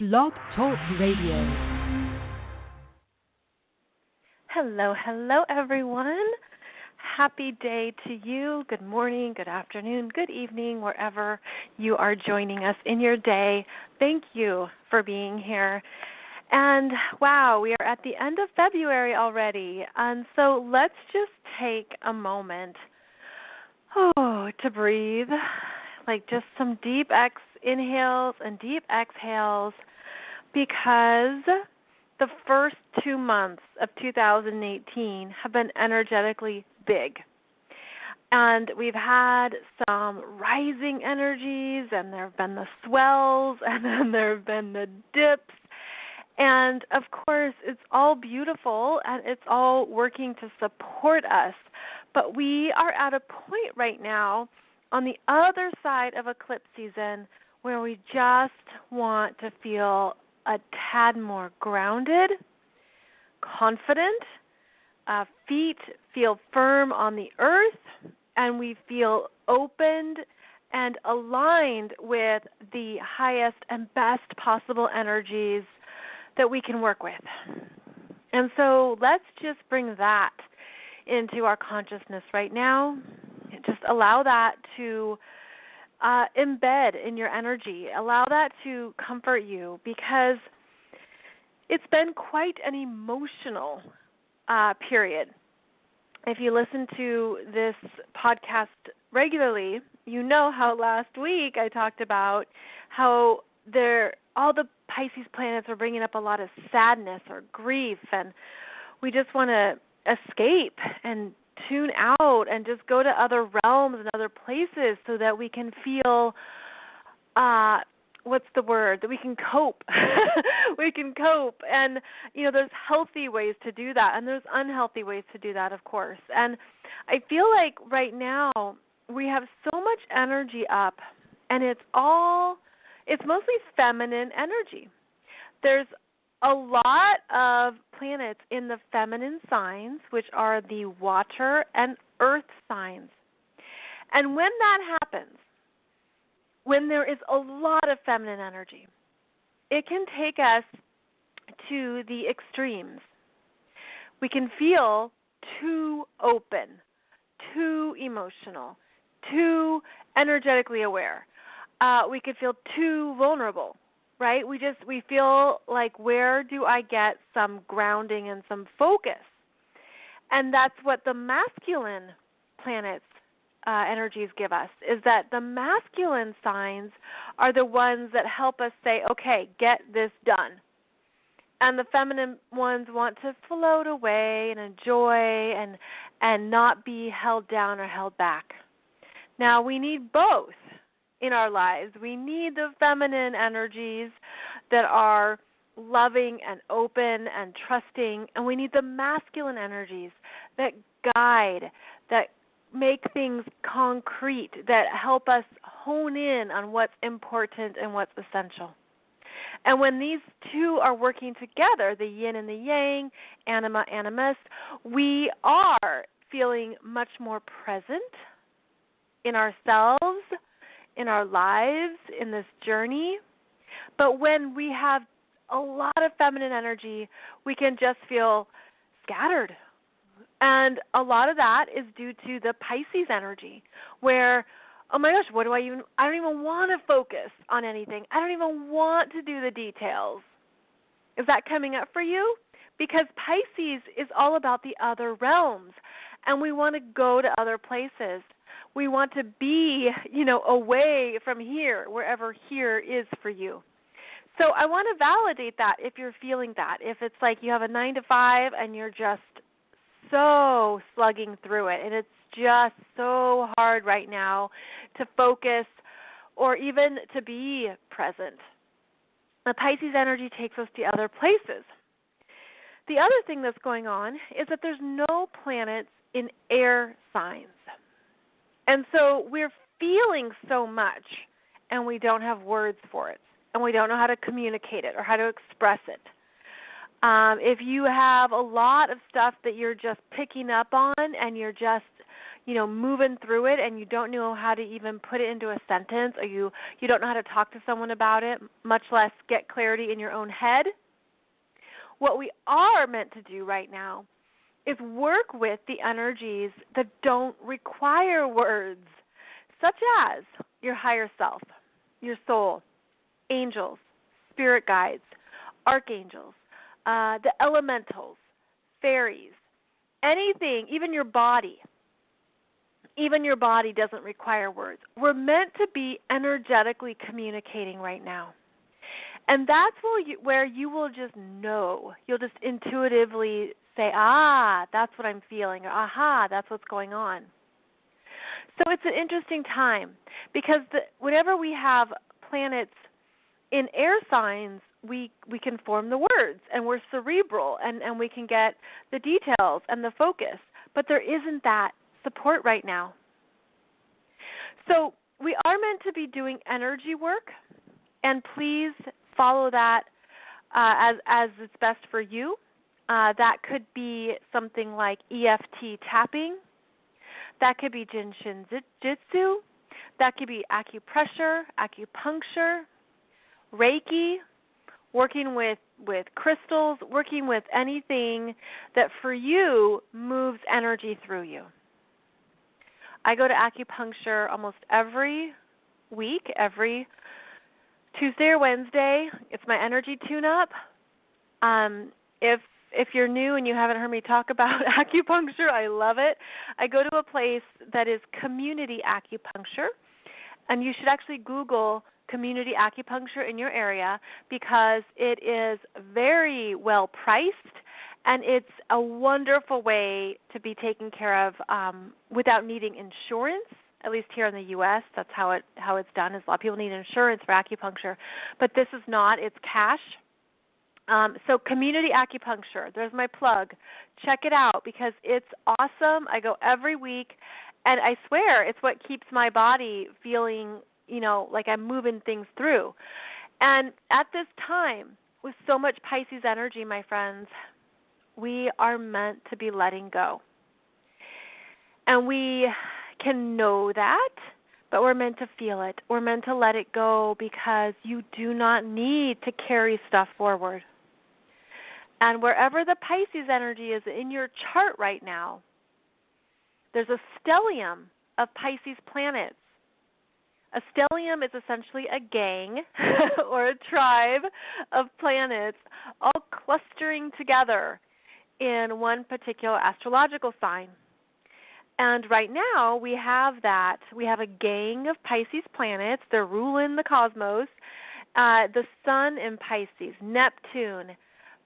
Blog Talk Radio. Hello, everyone. Happy day to you. Good morning, good afternoon, good evening, wherever you are joining us in your day. Thank you for being here. And wow, we are at the end of February already. And so let's just take a moment to breathe, like just some deep inhales and deep exhales, because the first 2 months of 2018 have been energetically big. And we've had some rising energies, and there have been the swells, and then there have been the dips. And, of course, it's all beautiful, and it's all working to support us. But we are at a point right now on the other side of eclipse season where we just want to feel a tad more grounded, confident, feet feel firm on the earth, and we feel opened and aligned with the highest and best possible energies that we can work with. And so let's just bring that into our consciousness right now. Just allow that to embed in your energy. Allow that to comfort you, because it's been quite an emotional period. If you listen to this podcast regularly, you know how last week I talked about how all the Pisces planets are bringing up a lot of sadness or grief, and we just want to escape and tune out and just go to other realms and other places so that we can feel, that we can cope. We can cope. And, there's healthy ways to do that, and there's unhealthy ways to do that, of course. And I feel like right now we have so much energy up, and it's mostly feminine energy. There's a lot of planets in the feminine signs, which are the water and earth signs. And when that happens, when there is a lot of feminine energy, it can take us to the extremes. We can feel too open, too emotional, too energetically aware. We could feel too vulnerable. Right? We feel like, where do I get some grounding and some focus? And that's what the masculine planets energies give us, is that the masculine signs are the ones that help us say, okay, get this done. And the feminine ones want to float away and enjoy and not be held down or held back. Now, we need both in our lives. We need the feminine energies that are loving and open and trusting, and we need the masculine energies that guide, that make things concrete, that help us hone in on what's important and what's essential. And when these two are working together, the yin and the yang, anima, animus, we are feeling much more present in ourselves, in our lives, in this journey. But when we have a lot of feminine energy, we can just feel scattered. And a lot of that is due to the Pisces energy, where, oh my gosh, I don't even want to focus on anything. I don't even want to do the details. Is that coming up for you? Because Pisces is all about the other realms, and we want to go to other places. We want to be, away from here, wherever here is for you. So I want to validate that if you're feeling that. If it's like you have a 9 to 5 and you're just so slugging through it, and it's just so hard right now to focus or even to be present. The Pisces energy takes us to other places. The other thing that's going on is that there's no planets in air signs. And so we're feeling so much, and we don't have words for it, and we don't know how to communicate it or how to express it. If you have a lot of stuff that you're just picking up on, and you're moving through it and you don't know how to even put it into a sentence, or you don't know how to talk to someone about it, much less get clarity in your own head. What we are meant to do right now is work with the energies that don't require words, such as your higher self, your soul, angels, spirit guides, archangels, the elementals, fairies, anything, even your body. Even your body doesn't require words. We're meant to be energetically communicating right now. And that's where you will just know. You'll just intuitively say, that's what I'm feeling, or aha, that's what's going on. So it's an interesting time because whenever we have planets in air signs, we can form the words, and we're cerebral, and we can get the details and the focus. But there isn't that support right now. So we are meant to be doing energy work, and please follow that as it's best for you. That could be something like EFT tapping. That could be Jinshin Jitsu. That could be acupressure, acupuncture, Reiki, working with crystals, working with anything that for you moves energy through you. I go to acupuncture almost every week, every Tuesday or Wednesday. It's my energy tune-up. If you're new and you haven't heard me talk about acupuncture, I love it. I go to a place that is community acupuncture, and you should actually Google community acupuncture in your area because it is very well priced, and it's a wonderful way to be taken care of without needing insurance. At least here in the U.S., that's how it's done. Is a lot of people need insurance for acupuncture, but this is not. It's cash. So community acupuncture, there's my plug. Check it out because it's awesome. I go every week, and I swear it's what keeps my body feeling, like I'm moving things through. And at this time, with so much Pisces energy, my friends, we are meant to be letting go. And we can know that, but we're meant to feel it. We're meant to let it go because you do not need to carry stuff forward. And wherever the Pisces energy is in your chart right now, there's a stellium of Pisces planets. A stellium is essentially a gang or a tribe of planets all clustering together in one particular astrological sign. And right now we have that. We have a gang of Pisces planets. They're ruling the cosmos. The Sun in Pisces, Neptune,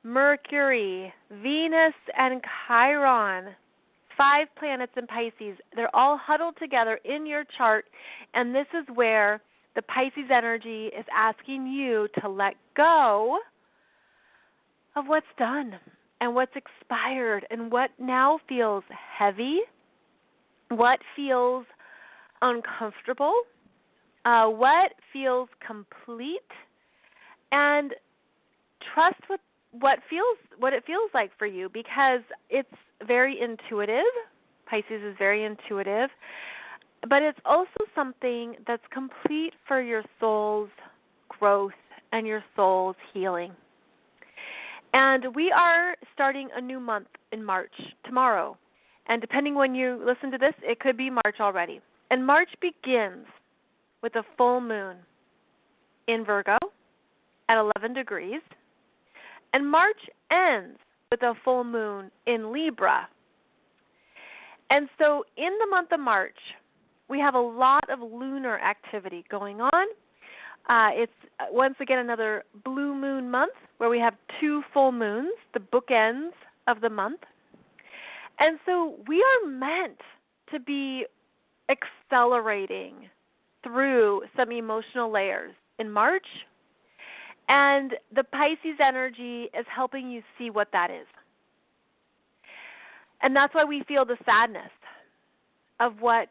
Mercury, Venus, and Chiron. 5 planets in Pisces. They're all huddled together in your chart, and this is where the Pisces energy is asking you to let go of what's done and what's expired and what now feels heavy, what feels uncomfortable, what feels complete, and trust what it feels like for you, because it's very intuitive. Pisces is very intuitive, but it's also something that's complete for your soul's growth and your soul's healing. And we are starting a new month in March tomorrow. And depending when you listen to this, it could be March already. And March begins with a full moon in Virgo at 11 degrees. And March ends with a full moon in Libra. And so in the month of March, we have a lot of lunar activity going on. It's once again another blue moon month where we have 2 full moons, the bookends of the month. And so we are meant to be accelerating through some emotional layers in March. And the Pisces energy is helping you see what that is. And that's why we feel the sadness of what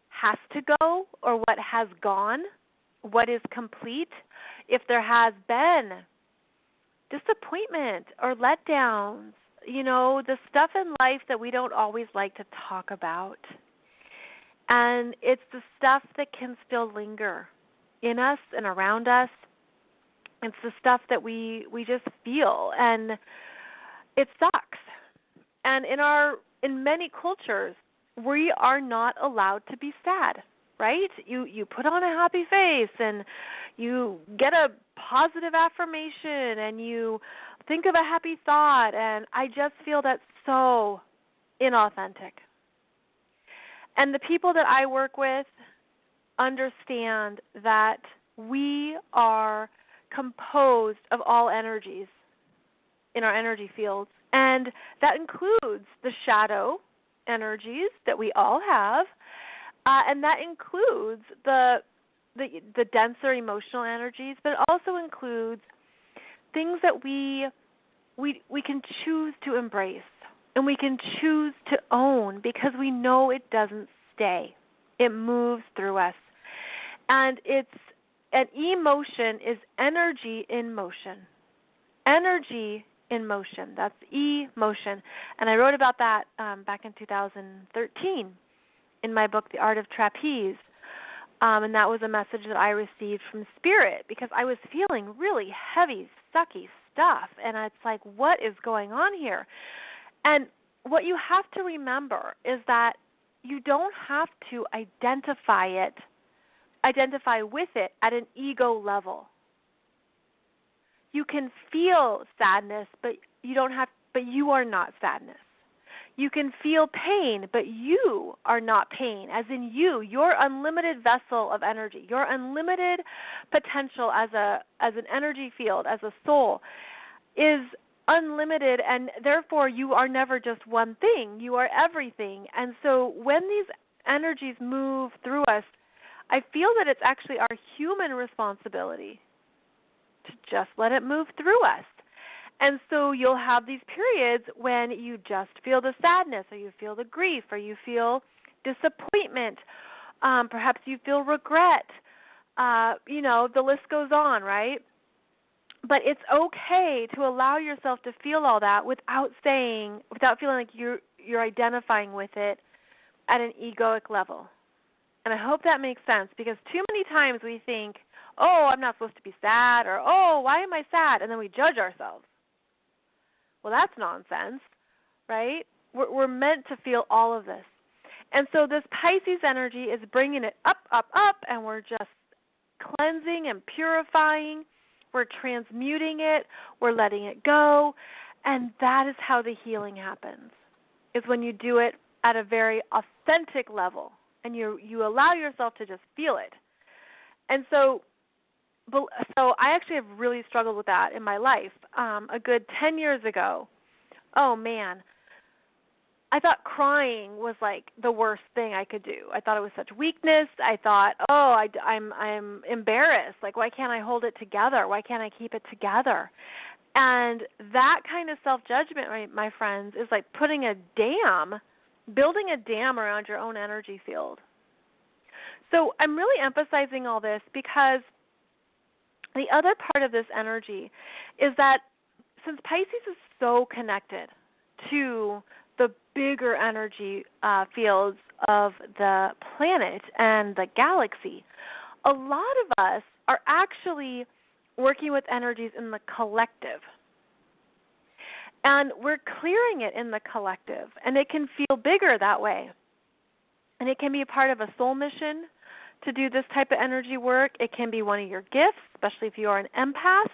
has to go or what has gone, what is complete. If there has been disappointment or letdowns, the stuff in life that we don't always like to talk about. And it's the stuff that can still linger in us and around us. It's the stuff that we just feel, and it sucks. And in many cultures, we are not allowed to be sad, right? You put on a happy face, and you get a positive affirmation, and you think of a happy thought, and I just feel that's so inauthentic. And the people that I work with understand that we are composed of all energies in our energy fields, and that includes the shadow energies that we all have, and that includes the denser emotional energies, but it also includes things that we can choose to embrace and we can choose to own, because we know it doesn't stay. It moves through us. And an emotion is energy in motion. Energy in motion. That's emotion. And I wrote about that back in 2013 in my book, The Art of Trapeze. And that was a message that I received from Spirit, because I was feeling really heavy, sucky stuff. And it's like, what is going on here? And what you have to remember is that you don't have to identify with it at an ego level. You can feel sadness, but you are not sadness. You can feel pain, but you are not pain, as in your unlimited vessel of energy, your unlimited potential as an energy field, as a soul, is unlimited, and therefore you are never just one thing. You are everything. And so when these energies move through us, I feel that it's actually our human responsibility to just let it move through us. And so you'll have these periods when you just feel the sadness, or you feel the grief, or you feel disappointment. Perhaps you feel regret. The list goes on, right? But it's okay to allow yourself to feel all that without feeling like you're identifying with it at an egoic level. And I hope that makes sense, because too many times we think, oh, I'm not supposed to be sad, or oh, why am I sad? And then we judge ourselves. Well, that's nonsense, right? We're meant to feel all of this. And so this Pisces energy is bringing it up, up, up, and we're just cleansing and purifying. We're transmuting it. We're letting it go. And that is how the healing happens, is when you do it at a very authentic level, and you allow yourself to just feel it. And so I actually have really struggled with that in my life. A good 10 years ago, oh man, I thought crying was like the worst thing I could do. I thought it was such weakness. I thought, I'm embarrassed. Like, why can't I hold it together? Why can't I keep it together? And that kind of self-judgment, my friends, is like building a dam around your own energy field. So I'm really emphasizing all this because the other part of this energy is that since Pisces is so connected to the bigger energy fields of the planet and the galaxy, a lot of us are actually working with energies in the collective. And we're clearing it in the collective, and it can feel bigger that way. And it can be a part of a soul mission to do this type of energy work. It can be one of your gifts, especially if you are an empath.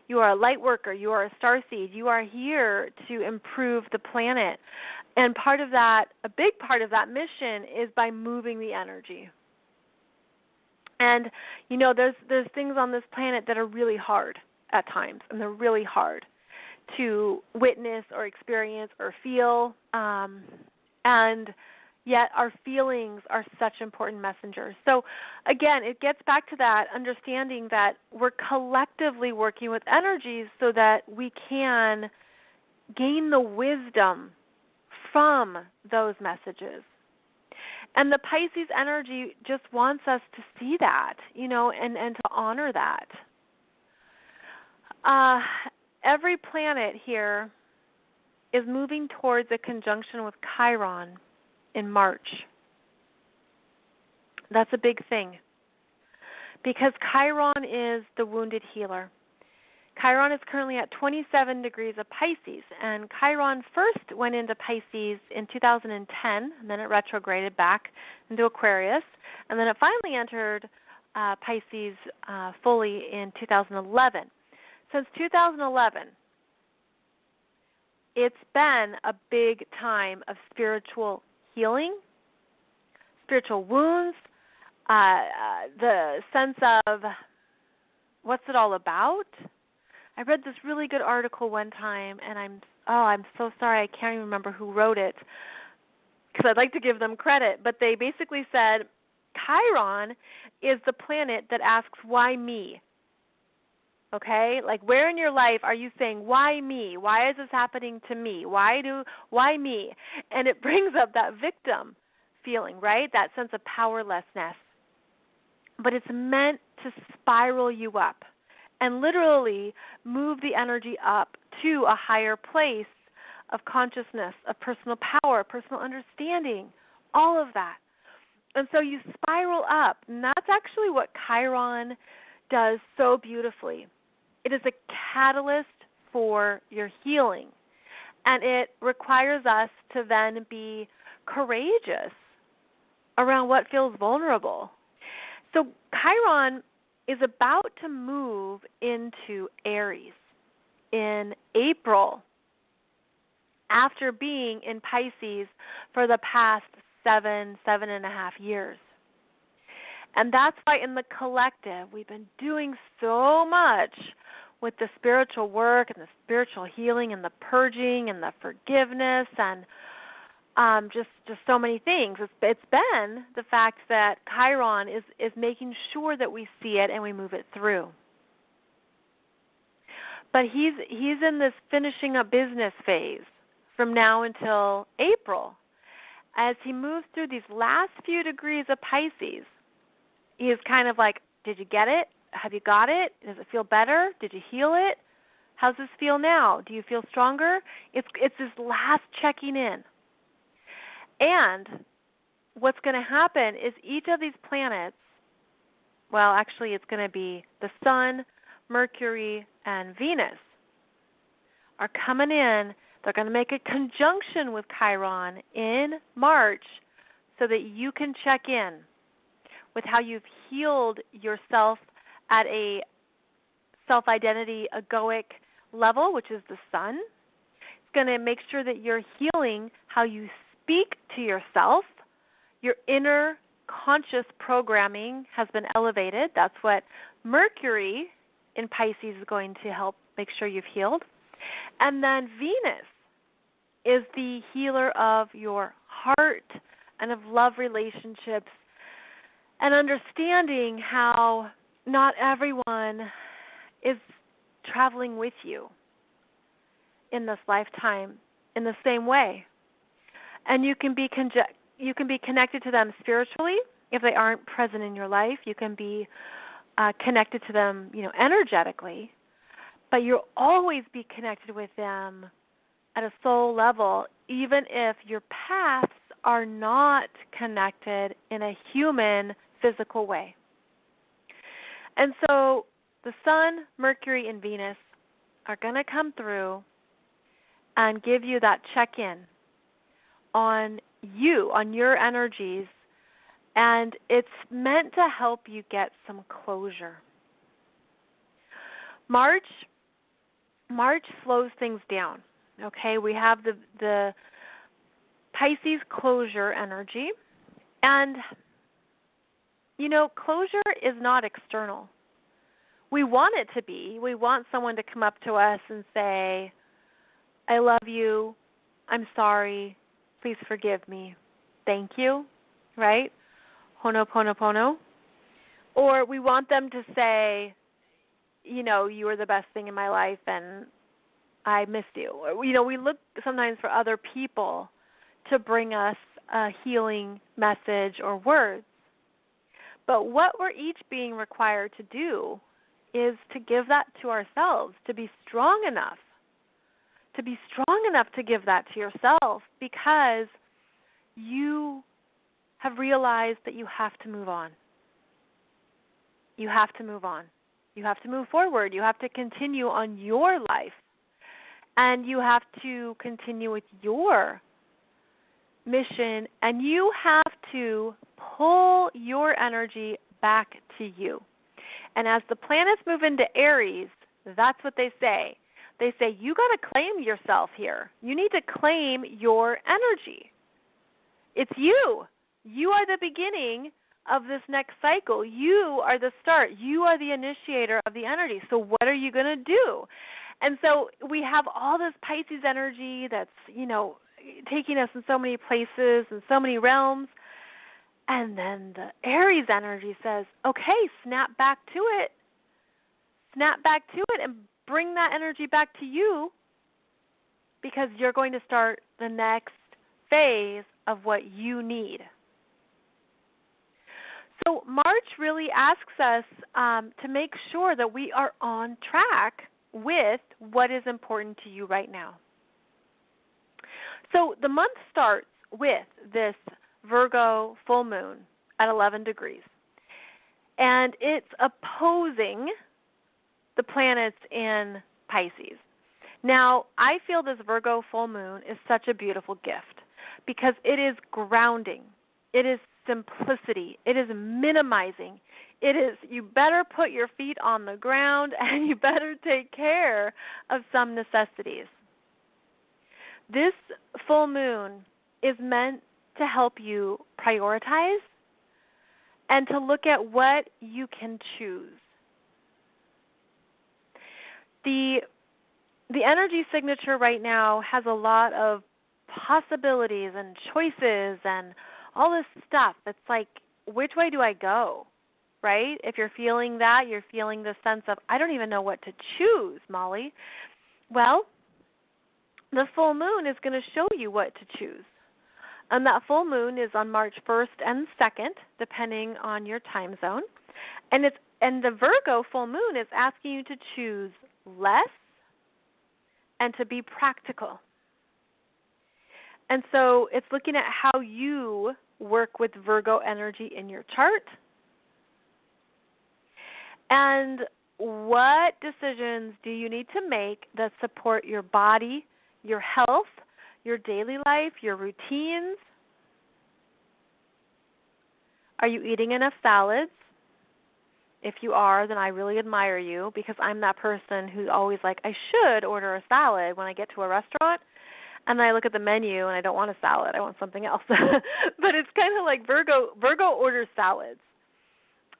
You are a light worker. You are a starseed. You are here to improve the planet. And a big part of that mission is by moving the energy. And, there's things on this planet that are really hard at times, and they're really hard to witness or experience or feel. And yet our feelings are such important messengers. So, again, it gets back to that understanding that we're collectively working with energies so that we can gain the wisdom from those messages. And the Pisces energy just wants us to see that, and to honor that. Every planet here is moving towards a conjunction with Chiron in March. That's a big thing because Chiron is the wounded healer. Chiron is currently at 27 degrees of Pisces, and Chiron first went into Pisces in 2010, and then it retrograded back into Aquarius, and then it finally entered Pisces fully in 2011. Since 2011, it's been a big time of spiritual healing, spiritual wounds, the sense of what's it all about. I read this really good article one time, and I'm so sorry, I can't even remember who wrote it because I'd like to give them credit, but they basically said Chiron is the planet that asks, why me? Okay? Like, where in your life are you saying, why me? Why is this happening to me? Why me? And it brings up that victim feeling, right? That sense of powerlessness. But it's meant to spiral you up and literally move the energy up to a higher place of consciousness, of personal power, personal understanding, all of that. And so you spiral up, and that's actually what Chiron does so beautifully. It is a catalyst for your healing, and it requires us to then be courageous around what feels vulnerable. So Chiron is about to move into Aries in April after being in Pisces for the past 7.5 years. And that's why in the collective we've been doing so much with the spiritual work and the spiritual healing and the purging and the forgiveness and just so many things. It's been the fact that Chiron is making sure that we see it and we move it through. But he's in this finishing up business phase from now until April. As he moves through these last few degrees of Pisces, he is kind of like, did you get it? Have you got it? Does it feel better? Did you heal it? How's this feel now? Do you feel stronger? It's this last checking in. And what's going to happen is each of these planets, well, actually it's going to be the Sun, Mercury, and Venus, are coming in. They're going to make a conjunction with Chiron in March so that you can check in with how you've healed yourself at a self-identity egoic level, which is the Sun. It's going to make sure that you're healing how you speak to yourself. Your inner conscious programming has been elevated. That's what Mercury in Pisces is going to help make sure you've healed. And then Venus is the healer of your heart and of love relationships and understanding how not everyone is traveling with you in this lifetime in the same way. And you can be connected to them spiritually if they aren't present in your life. You can be connected to them, energetically, but you'll always be connected with them at a soul level, even if your paths are not connected in a human physical way. And so the Sun, Mercury, and Venus are going to come through and give you that check-in on you, on your energies, and it's meant to help you get some closure. March slows things down. Okay, we have the Pisces closure energy, and closure is not external. We want it to be. We want someone to come up to us and say, I love you, I'm sorry, please forgive me, thank you, right? Ho'oponopono. Or we want them to say, you were the best thing in my life and I missed you. Or, we look sometimes for other people to bring us a healing message or words. But what we're each being required to do is to give that to ourselves, to be strong enough to give that to yourself, because you have realized that you have to move on. You have to move on. You have to move forward. You have to continue on your life. And you have to continue with your mission. And you have to pull your energy back to you. And as the planets move into Aries, that's what they say. They say, you got to claim yourself here. You need to claim your energy. It's you. You are the beginning of this next cycle. You are the start. You are the initiator of the energy. So what are you going to do? And so we have all this Pisces energy that's, taking us in so many places and so many realms. And then the Aries energy says, okay, snap back to it. Snap back to it and bring that energy back to you, because you're going to start the next phase of what you need. So March really asks us to make sure that we are on track with what is important to you right now. So the month starts with this Virgo full moon at 11 degrees. And it's opposing the planets in Pisces. Now, I feel this Virgo full moon is such a beautiful gift because it is grounding. It is simplicity. It is minimizing. It is, you better put your feet on the ground and you better take care of some necessities. This full moon is meant to help you prioritize and to look at what you can choose. The energy signature right now has a lot of possibilities and choices and all this stuff. It's like, which way do I go, right? If you're feeling that, you're feeling the sense of, I don't even know what to choose, Molly. Well, the full moon is going to show you what to choose. And that full moon is on March 1st and 2nd, depending on your time zone. And the Virgo full moon is asking you to choose less and to be practical. And so it's looking at how you work with Virgo energy in your chart and what decisions do you need to make that support your body, your health, your daily life, your routines. Are you eating enough salads? If you are, then I really admire you, because I'm that person who's always like, I should order a salad when I get to a restaurant. And then I look at the menu and I don't want a salad. I want something else. But it's kind of like Virgo orders salads.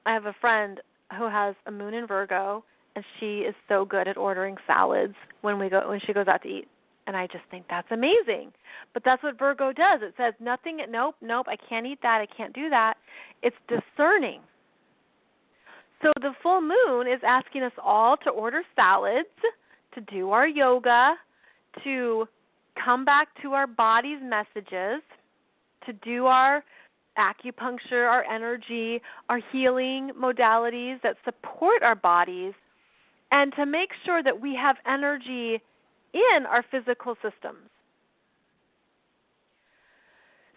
I have a friend who has a moon in Virgo, and she is so good at ordering salads when she goes out to eat. And I just think that's amazing. But that's what Virgo does. It says nothing, nope, I can't eat that, I can't do that. It's discerning. So the full moon is asking us all to order salads, to do our yoga, to come back to our body's messages, to do our acupuncture, our energy, our healing modalities that support our bodies, and to make sure that we have energy in our physical systems.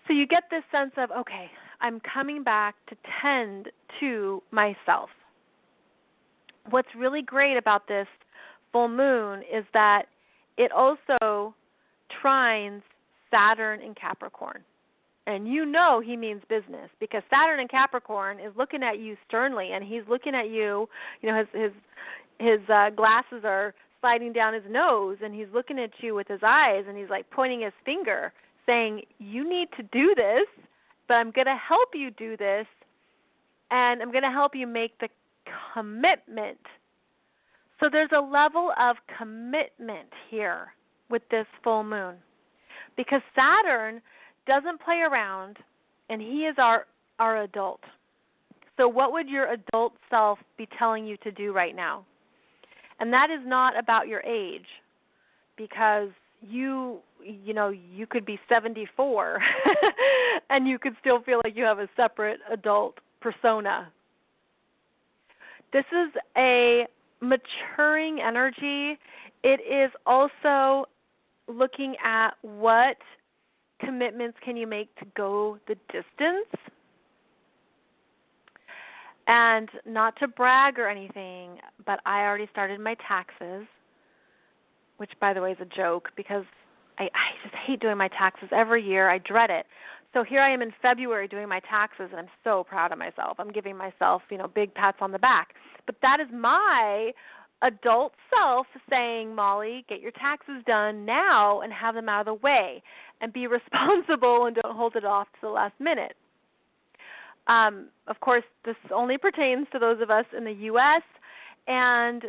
So you get this sense of, okay, I'm coming back to tend to myself. What's really great about this full moon is that it also trines Saturn in Capricorn. And you know he means business, because Saturn in Capricorn is looking at you sternly, and he's looking at you, his glasses are sliding down his nose, and he's looking at you with his eyes, and he's like pointing his finger, saying, you need to do this, but I'm going to help you do this, and I'm going to help you make the commitment. So there's a level of commitment here with this full moon, because Saturn doesn't play around, and he is our adult. So what would your adult self be telling you to do right now? And that is not about your age, because you could be 74 and you could still feel like you have a separate adult persona. This is a maturing energy. It is also looking at what commitments can you make to go the distance And not to brag or anything, but I already started my taxes, which, by the way, is a joke because I just hate doing my taxes every year. I dread it. So here I am in February doing my taxes, and I'm so proud of myself. I'm giving myself, big pats on the back. But that is my adult self saying, Molly, get your taxes done now and have them out of the way and be responsible and don't hold it off to the last minute. Of course, this only pertains to those of us in the U.S., and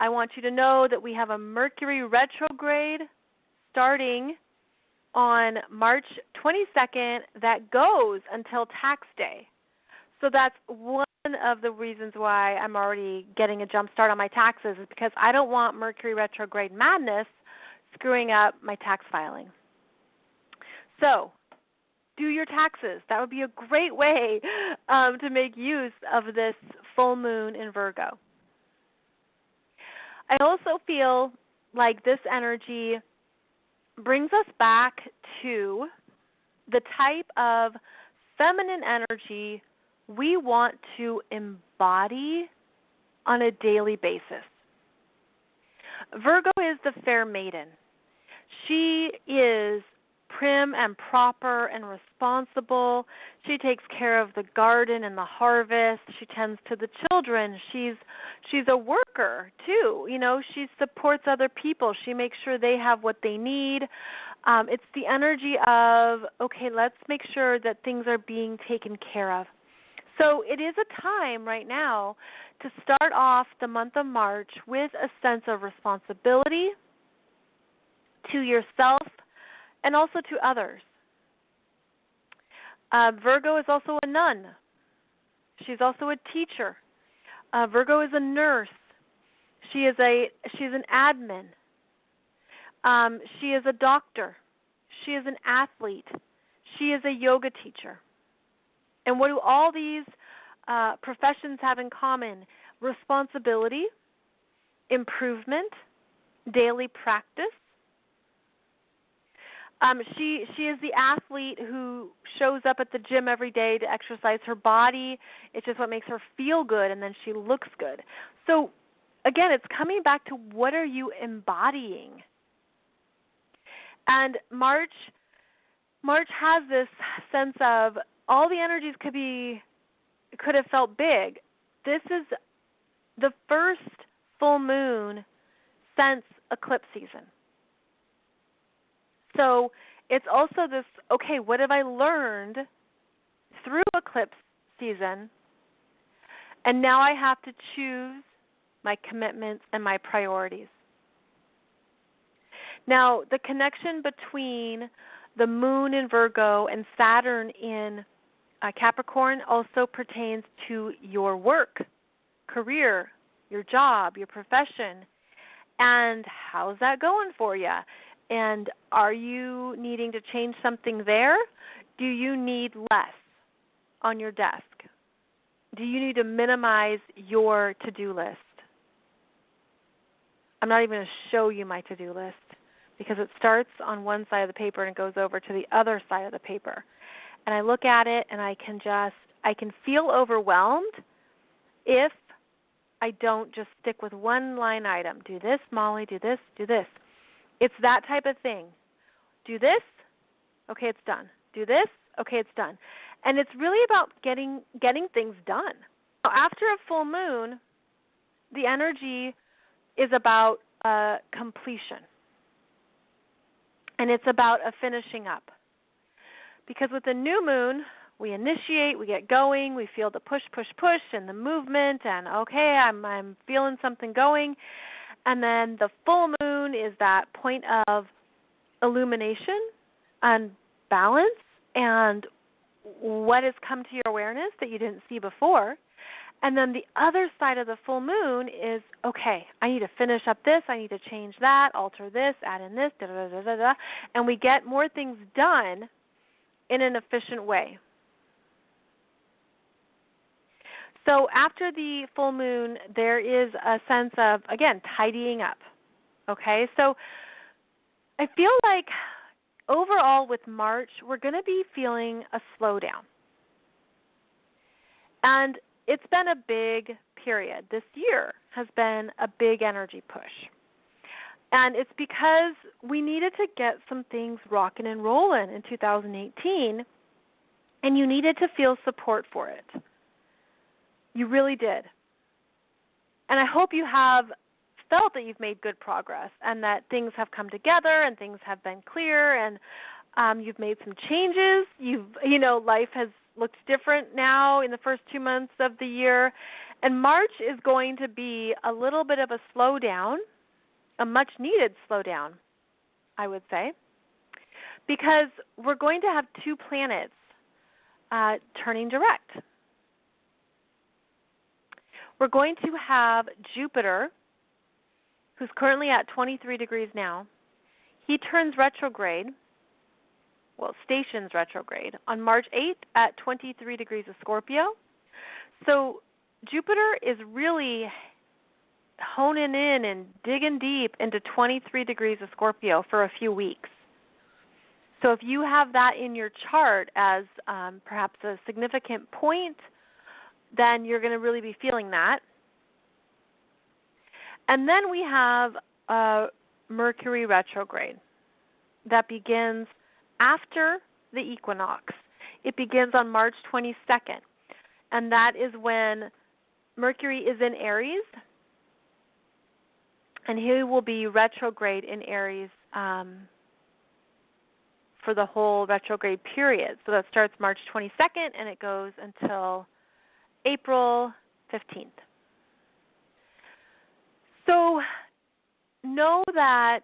I want you to know that we have a Mercury retrograde starting on March 22nd that goes until tax day. So that's one of the reasons why I'm already getting a jump start on my taxes, is because I don't want Mercury retrograde madness screwing up my tax filing. So do your taxes. That would be a great way to make use of this full moon in Virgo. I also feel like this energy brings us back to the type of feminine energy we want to embody on a daily basis. Virgo is the fair maiden. She is prim and proper and responsible. She takes care of the garden and the harvest. She tends to the children. She's a worker too. She supports other people. She makes sure they have what they need. It's the energy of, okay, let's make sure that things are being taken care of. So it is a time right now to start off the month of March with a sense of responsibility to yourself and also to others. Virgo is also a nun. She's also a teacher. Virgo is a nurse. She's an admin. She is a doctor. She is an athlete. She is a yoga teacher. And what do all these professions have in common? Responsibility, improvement, daily practice. She is the athlete who shows up at the gym every day to exercise her body. It's just what makes her feel good, and then she looks good. So, again, it's coming back to what are you embodying? And March has this sense of all the energies could have felt big. This is the first full moon since eclipse season. So it's also this, okay, what have I learned through eclipse season? And now I have to choose my commitments and my priorities. Now, the connection between the moon in Virgo and Saturn in Capricorn also pertains to your work, career, your job, your profession. And how's that going for you? And are you needing to change something there? Do you need less on your desk? Do you need to minimize your to-do list? I'm not even going to show you my to-do list because it starts on one side of the paper and it goes over to the other side of the paper. And I look at it and I can feel overwhelmed if I don't just stick with one line item. Do this, Molly, do this, do this. It's that type of thing. Do this, okay, it's done. Do this, okay, it's done. And it's really about getting things done. Now, after a full moon, the energy is about completion. And it's about a finishing up. Because with the new moon, we initiate, we get going, we feel the push, push, push, and the movement, and okay, I'm feeling something going. And then the full moon is that point of illumination and balance and what has come to your awareness that you didn't see before. And then the other side of the full moon is, okay, I need to finish up this, I need to change that, alter this, add in this, da-da-da-da-da-da. And we get more things done in an efficient way. So after the full moon, there is a sense of, again, tidying up. Okay, so I feel like overall with March, we're going to be feeling a slowdown. And it's been a big period. This year has been a big energy push. And it's because we needed to get some things rocking and rolling in 2018, and you needed to feel support for it. You really did. And I hope you have felt that you've made good progress and that things have come together and things have been clear and you've made some changes. Life has looked different now in the first 2 months of the year. And March is going to be a little bit of a slowdown, a much-needed slowdown, I would say, because we're going to have 2 planets turning direct. We're going to have Jupiter, who's currently at 23 degrees now. He turns retrograde, stations retrograde, on March 8th at 23 degrees of Scorpio. So Jupiter is really honing in and digging deep into 23 degrees of Scorpio for a few weeks. So if you have that in your chart as perhaps a significant point, then you're going to really be feeling that. And then we have Mercury retrograde that begins after the equinox. It begins on March 22nd, and that is when Mercury is in Aries, and he will be retrograde in Aries for the whole retrograde period. So that starts March 22nd, and it goes until April 15th. So know that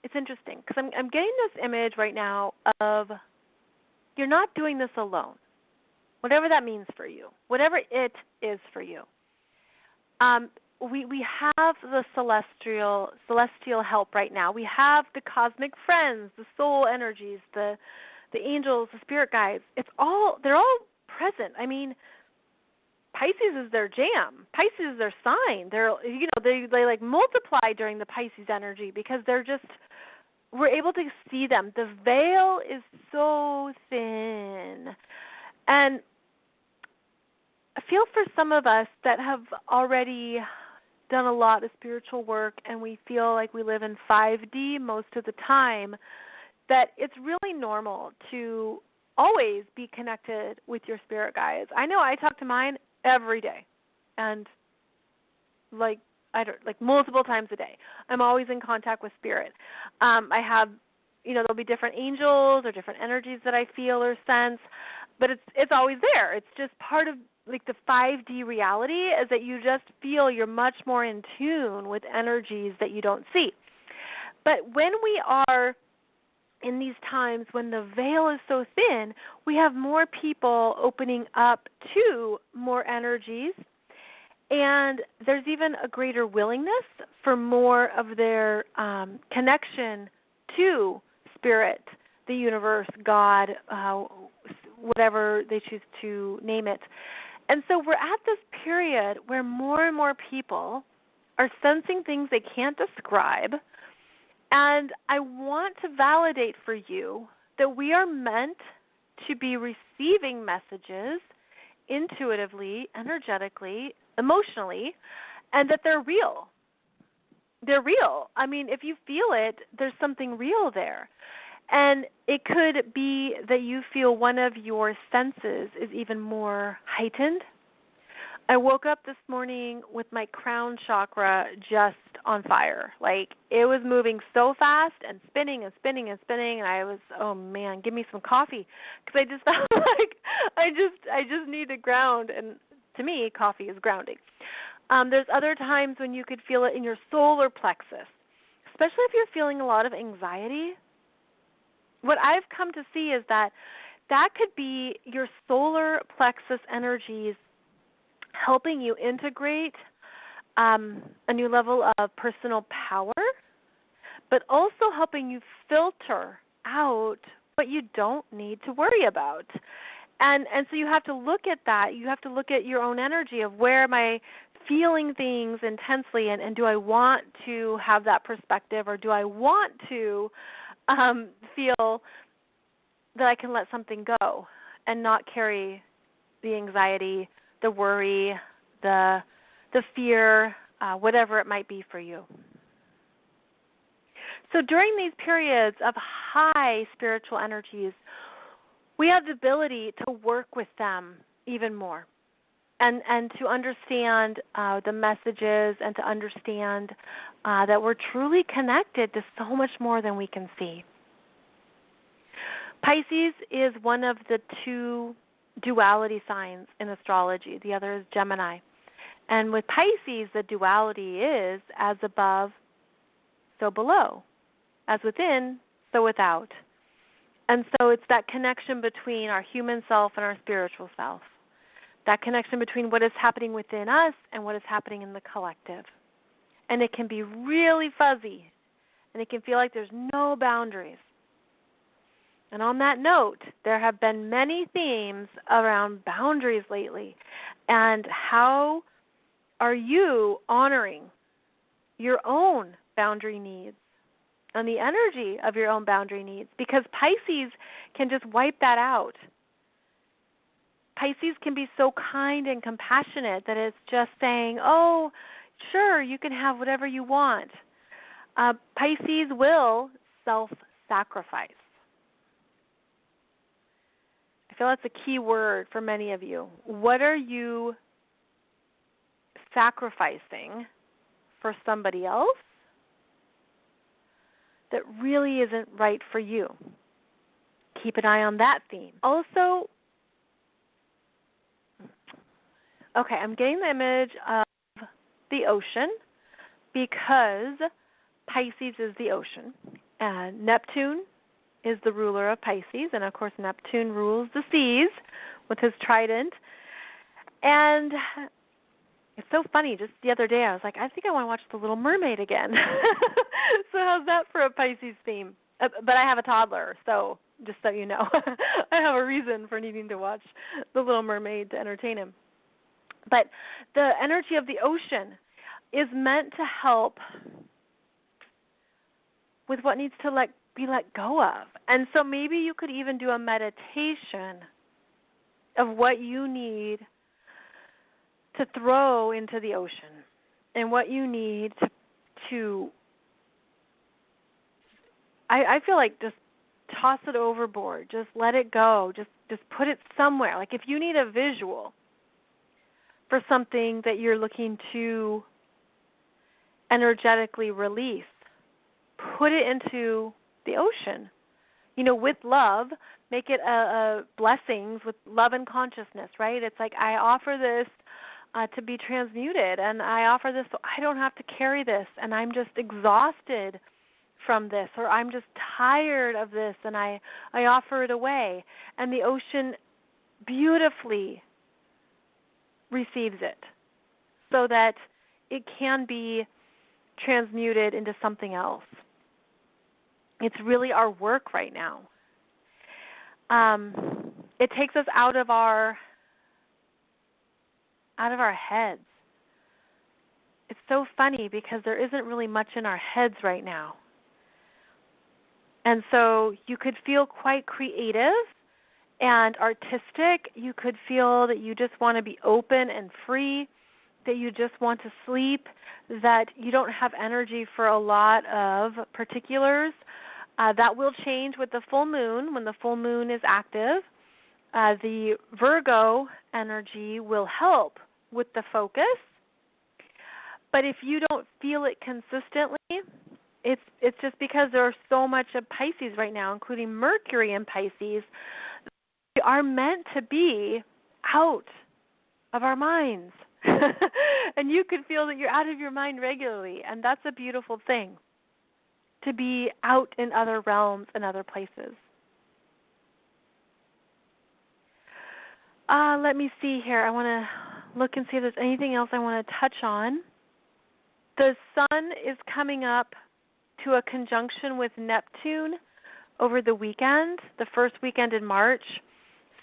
it's interesting because I'm getting this image right now of you're not doing this alone, whatever that means for you, whatever it is for you. We have the celestial help right now. We have the cosmic friends, the soul energies, the angels, the spirit guides. They're all present. I mean, Pisces is their jam. Pisces is their sign. They like multiply during the Pisces energy because we're able to see them. The veil is so thin. And I feel for some of us that have already done a lot of spiritual work and we feel like we live in 5D most of the time, that it's really normal to always be connected with your spirit guides. I know I talk to mine every day, and like multiple times a day. I'm always in contact with spirit. I have, there'll be different angels or different energies that I feel or sense, but it's always there. It's just part of like the 5D reality is that you just feel you're much more in tune with energies that you don't see. But when we are in these times when the veil is so thin, we have more people opening up to more energies, and there's even a greater willingness for more of their connection to spirit, the universe, God, whatever they choose to name it. And so we're at this period where more and more people are sensing things they can't describe. And I want to validate for you that we are meant to be receiving messages intuitively, energetically, emotionally, and that they're real. They're real. I mean, if you feel it, there's something real there. And it could be that you feel one of your senses is even more heightened. I woke up this morning with my crown chakra just on fire. Like, it was moving so fast and spinning and spinning and spinning, and I was, oh man, give me some coffee, because I just felt like I just need to ground, and to me, coffee is grounding. There's other times when you could feel it in your solar plexus, especially if you're feeling a lot of anxiety. What I've come to see is that could be your solar plexus energies helping you integrate a new level of personal power, but also helping you filter out what you don't need to worry about. And so you have to look at that. You have to look at your own energy of where am I feeling things intensely, and do I want to have that perspective, or do I want to feel that I can let something go? and not carry the anxiety, the worry, the fear, whatever it might be for you. So during these periods of high spiritual energies, we have the ability to work with them even more and to understand the messages and to understand that we're truly connected to so much more than we can see. Pisces is one of the two duality signs in astrology. The other is Gemini. And with Pisces, the duality is as above, so below. As within, so without. And so it's that connection between our human self and our spiritual self. That connection between what is happening within us and what is happening in the collective. And it can be really fuzzy. And it can feel like there's no boundaries. And on that note, there have been many themes around boundaries lately. And how are you honoring your own boundary needs and the energy of your own boundary needs? Because Pisces can just wipe that out. Pisces can be so kind and compassionate that it's just saying, oh, sure, you can have whatever you want. Pisces will self-sacrifice. I feel that's a key word for many of you. What are you sacrificing for somebody else that really isn't right for you? Keep an eye on that theme. Also, okay, I'm getting the image of the ocean because Pisces is the ocean, and Neptune is the ruler of Pisces, and of course Neptune rules the seas with his trident. And it's so funny, just the other day I was like, I think I want to watch The Little Mermaid again. So how's that for a Pisces theme? But I have a toddler, so just so you know, I have a reason for needing to watch The Little Mermaid to entertain him. But the energy of the ocean is meant to help with what needs to be let go of. And so maybe you could even do a meditation of what you need to throw into the ocean and what you need to I feel like just toss it overboard. Just let it go. Just put it somewhere. Like if you need a visual for something that you're looking to energetically release, put it into the ocean. You know, with love, make it a blessings with love and consciousness, right? It's like I offer this to be transmuted, and I offer this so I don't have to carry this, and I'm just exhausted from this, or I'm just tired of this, and I offer it away. And the ocean beautifully receives it so that it can be transmuted into something else. It's really our work right now. It takes us out of our heads. It's so funny because there isn't really much in our heads right now. And so you could feel quite creative and artistic. You could feel that you just want to be open and free, that you just want to sleep, that you don't have energy for a lot of particulars. That will change with the full moon. When the full moon is active, the Virgo energy will help with the focus. But if you don't feel it consistently, it's just because there's so much of Pisces right now, including Mercury in Pisces. We are meant to be out of our minds. And you could feel that you're out of your mind regularly, and that's a beautiful thing, to be out in other realms and other places. Let me see here. I want to look and see if there's anything else I want to touch on. The sun is coming up to a conjunction with Neptune over the weekend, the first weekend in March.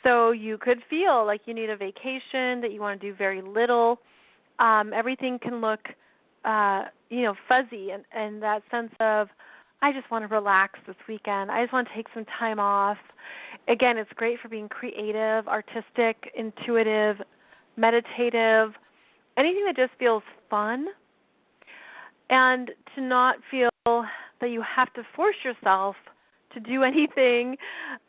So you could feel like you need a vacation, that you want to do very little. Everything can look, fuzzy, and that sense of, I just want to relax this weekend. I just want to take some time off. Again, it's great for being creative, artistic, intuitive, meditative, anything that just feels fun, and to not feel that you have to force yourself to do anything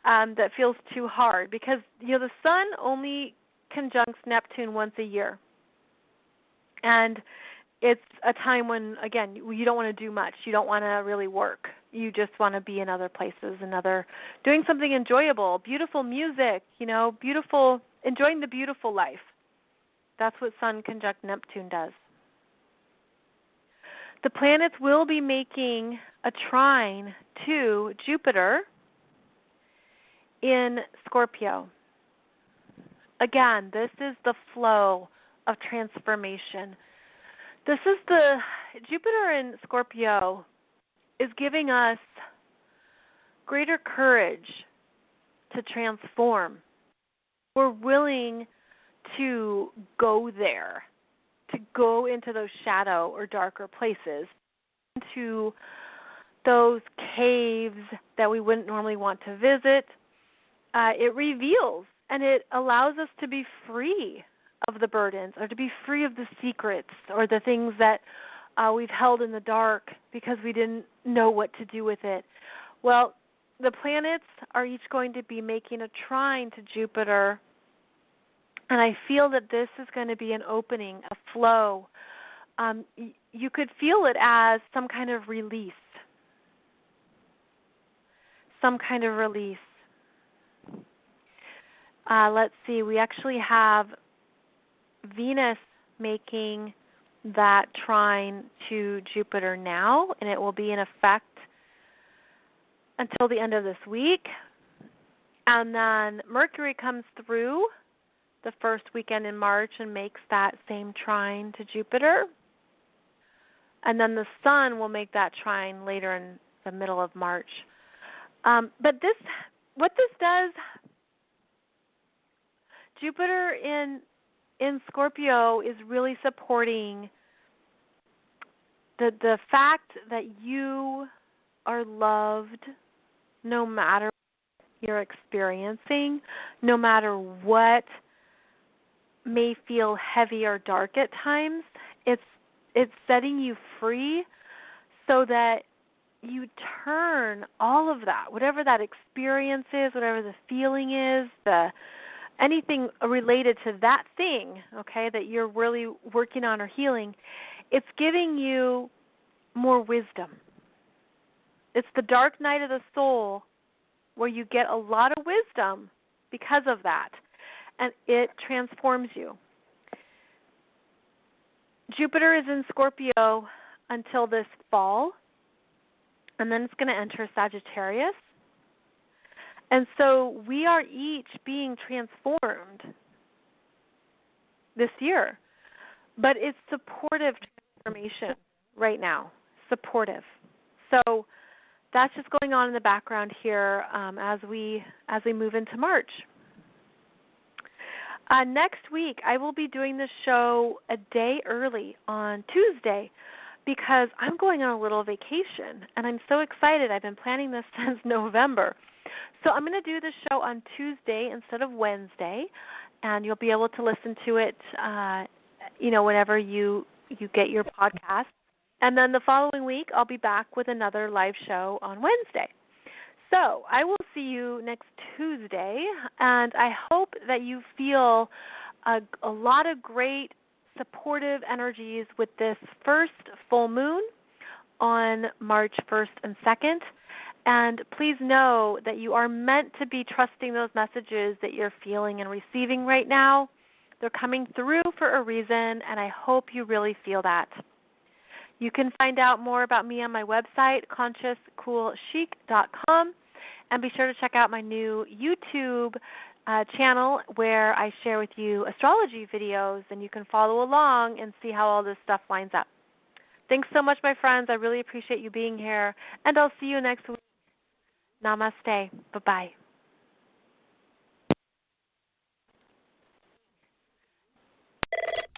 that feels too hard, because the sun only conjuncts Neptune once a year, and it's a time when, again, you don't want to do much. You don't want to really work. You just want to be in other places, doing something enjoyable, beautiful music, beautiful, enjoying the beautiful life. That's what Sun conjunct Neptune does. The planets will be making a trine to Jupiter in Scorpio. Again, this is the flow of transformation. This is Jupiter in Scorpio is giving us greater courage to transform. We're willing to go there, to go into those shadow or darker places, into those caves that we wouldn't normally want to visit. It reveals and it allows us to be free of the burdens, or to be free of the secrets or the things that we've held in the dark because we didn't know what to do with it. Well, the planets are each going to be making a trine to Jupiter, and I feel that this is going to be an opening, a flow. You could feel it as some kind of release. Some kind of release. Let's see, we actually have Venus making that trine to Jupiter now, and it will be in effect until the end of this week. And then Mercury comes through the first weekend in March and makes that same trine to Jupiter. And then the Sun will make that trine later in the middle of March. But what this does, Jupiter in Scorpio is really supporting the fact that you are loved no matter what you're experiencing, no matter what may feel heavy or dark at times. It's setting you free so that you turn all of that, whatever that experience is, whatever the feeling is, anything related to that thing, okay, that you're really working on or healing, it's giving you more wisdom. It's the dark night of the soul where you get a lot of wisdom because of that, and it transforms you. Jupiter is in Scorpio until this fall, and then it's going to enter Sagittarius. And so we are each being transformed this year, but it's supportive transformation right now, supportive. So that's just going on in the background here as we move into March. Next week, I will be doing the show a day early on Tuesday because I'm going on a little vacation, and I'm so excited. I've been planning this since November. So I'm going to do the show on Tuesday instead of Wednesday, and you'll be able to listen to it, whenever you get your podcast. And then the following week, I'll be back with another live show on Wednesday. So I will see you next Tuesday, and I hope that you feel a lot of great supportive energies with this first full moon on March 1st and 2nd. And please know that you are meant to be trusting those messages that you're feeling and receiving right now. They're coming through for a reason, and I hope you really feel that. You can find out more about me on my website, consciouscoolchic.com, and be sure to check out my new YouTube channel where I share with you astrology videos, and you can follow along and see how all this stuff lines up. Thanks so much, my friends. I really appreciate you being here, and I'll see you next week. Namaste. Bye-bye.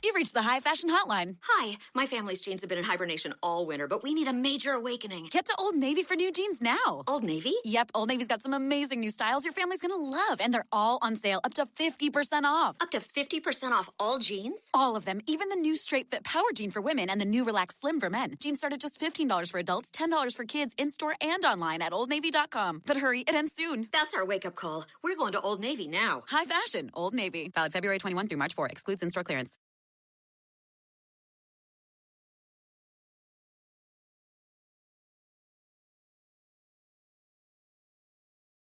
You've reached the High Fashion Hotline. Hi, my family's jeans have been in hibernation all winter, but we need a major awakening. Get to Old Navy for new jeans now. Old Navy? Yep, Old Navy's got some amazing new styles your family's gonna love, and they're all on sale up to 50% off. Up to 50% off all jeans? All of them, even the new straight fit power jean for women and the new relaxed slim for men. Jeans start at just $15 for adults, $10 for kids, in-store and online at oldnavy.com. But hurry, it ends soon. That's our wake-up call. We're going to Old Navy now. High fashion, Old Navy. Valid February 21 through March 4. Excludes in-store clearance.